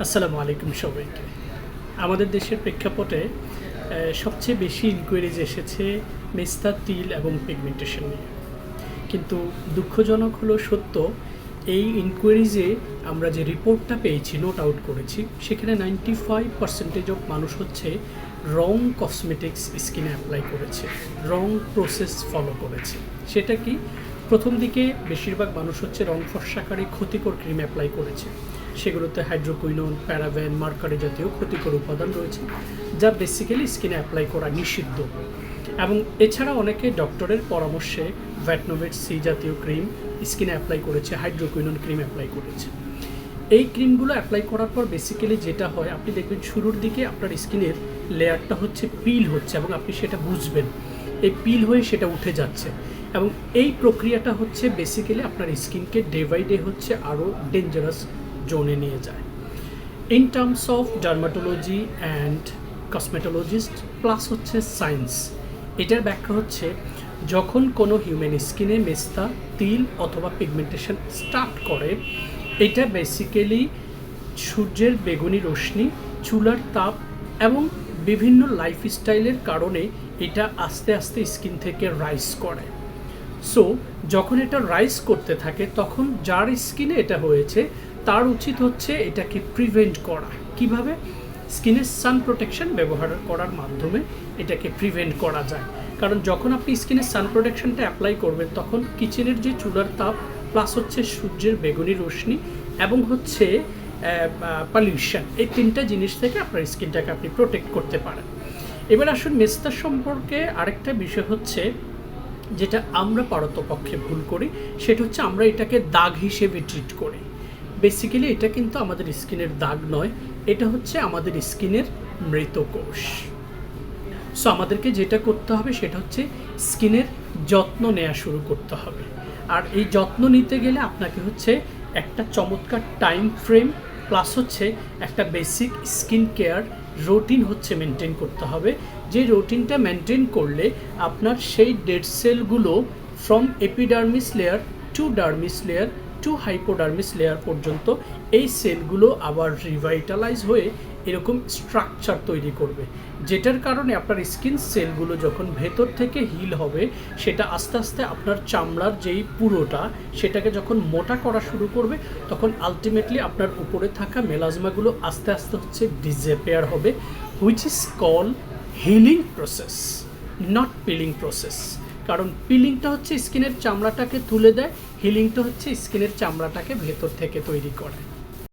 আসসালামু আলাইকুম সবাইকে। আমাদের দেশের প্রেক্ষাপটে সবচেয়ে বেশি ইনকোয়ারিজ এসেছে মেস্তা, তিল এবং পিগমেন্টেশন নিয়ে। কিন্তু দুঃখজনক হলো সত্য, এই ইনকোয়ারিজে আমরা যে রিপোর্টটা পেয়েছি, নোট আউট করেছি, সেখানে 95% অফ মানুষ হচ্ছে রং কসমেটিক্স স্কিনে অ্যাপ্লাই করেছে, রং প্রসেস ফলো করেছে। সেটা কি? প্রথম দিকে বেশিরভাগ মানুষ হচ্ছে রং ফর্সাকারী ক্ষতিকর ক্রিম অ্যাপ্লাই করেছে। সেগুলোতে হাইড্রোকুইনোন, প্যারাবেন, মার্কারি জাতীয় ক্ষতিকর উপাদান রয়েছে, যা বেসিক্যালি স্কিনে অ্যাপ্লাই করা নিষিদ্ধ। এবং এছাড়া অনেকে ডক্টরের পরামর্শে ভ্যাটনোভেট সি জাতীয় ক্রিম স্কিনে অ্যাপ্লাই করেছে, হাইড্রোকুইনোন ক্রিম অ্যাপ্লাই করেছে। এই ক্রিমগুলো অ্যাপ্লাই করার পর বেসিক্যালি যেটা হয়, আপনি দেখবেন শুরুর দিকে আপনার স্কিনের লেয়ারটা হচ্ছে পিল হচ্ছে এবং আপনি সেটা বুঝবেন, এই পিল হয়ে সেটা উঠে যাচ্ছে। এবং এই প্রক্রিয়াটা হচ্ছে বেসিক্যালি আপনার স্কিনকে ডে বাই ডে হচ্ছে আরও ডেঞ্জারাস জোনে নিয়ে যায়। In terms of dermatology and cosmetologist plus হচ্ছে সায়েন্স, এটার ব্যাখ্যা হচ্ছে যখন কোনো হিউম্যান স্কিনে মেস্তা, তিল অথবা পিগমেন্টেশন স্টার্ট করে, এটা বেসিক্যালি সূর্যের বেগুনি রশ্মি, চুলার তাপ এবং বিভিন্ন লাইফস্টাইলের কারণে এটা আস্তে আস্তে স্কিন থেকে রাইজ করে। সো যখন এটা রাইজ করতে থাকে, তখন যার স্কিনে এটা হয়েছে তার উচিত হচ্ছে এটাকে প্রিভেন্ট করা। কিভাবে? স্কিনের সান প্রোটেকশন ব্যবহার করার মাধ্যমে এটাকে প্রিভেন্ট করা যায়। কারণ যখন আপনি স্কিনের সান প্রোটেকশনটা অ্যাপ্লাই করবেন, তখন কিচেনের যে চুলার তাপ প্লাস হচ্ছে সূর্যের বেগুনি রশ্মি এবং হচ্ছে পলিউশন, এই তিনটা জিনিস থেকে আপনার স্কিনটাকে আপনি প্রোটেক্ট করতে পারেন। এবার আসুন মেস্তা সম্পর্কে আরেকটা বিষয় হচ্ছে যেটা আমরা পারতপক্ষে ভুল করি, সেটা হচ্ছে আমরা এটাকে দাগ হিসেবে ট্রিট করি। বেসিক্যালি এটা কিন্তু আমাদের স্কিনের দাগ নয়, এটা হচ্ছে আমাদের স্কিনের মৃত কোষ। সো আমাদেরকে যেটা করতে হবে সেটা হচ্ছে স্কিনের যত্ন নেওয়া শুরু করতে হবে। আর এই যত্ন নিতে গেলে আপনাকে হচ্ছে একটা চমৎকার টাইম ফ্রেম প্লাস হচ্ছে একটা বেসিক স্কিন কেয়ার রুটিন হচ্ছে মেনটেন করতে হবে। যে রুটিনটা মেনটেন করলে আপনার সেই ডেড সেলগুলো from epidermis layer to dermis layer to hypodermis layer পর্যন্ত এই সেলগুলো আবার রিভাইটালাইজ হয়ে এরকম স্ট্রাকচার তৈরি করবে, যেটার কারণে আপনার স্কিন সেলগুলো যখন ভেতর থেকে হিল হবে, সেটা আস্তে আস্তে আপনার চামড়ার যেই পুরোটা সেটাকে যখন মোটা করা শুরু করবে, তখন আলটিমেটলি আপনার উপরে থাকা মেলাজমাগুলো আস্তে আস্তে হচ্ছে ডিসঅ্যাপিয়ার হবে, which is call healing process, not peeling process. কারণ পিলিংটা হচ্ছে স্কিনের চামড়াটাকে তুলে দেয়, হিলিংটা হচ্ছে স্কিনের চামড়াটাকে ভেতর থেকে তৈরি করে।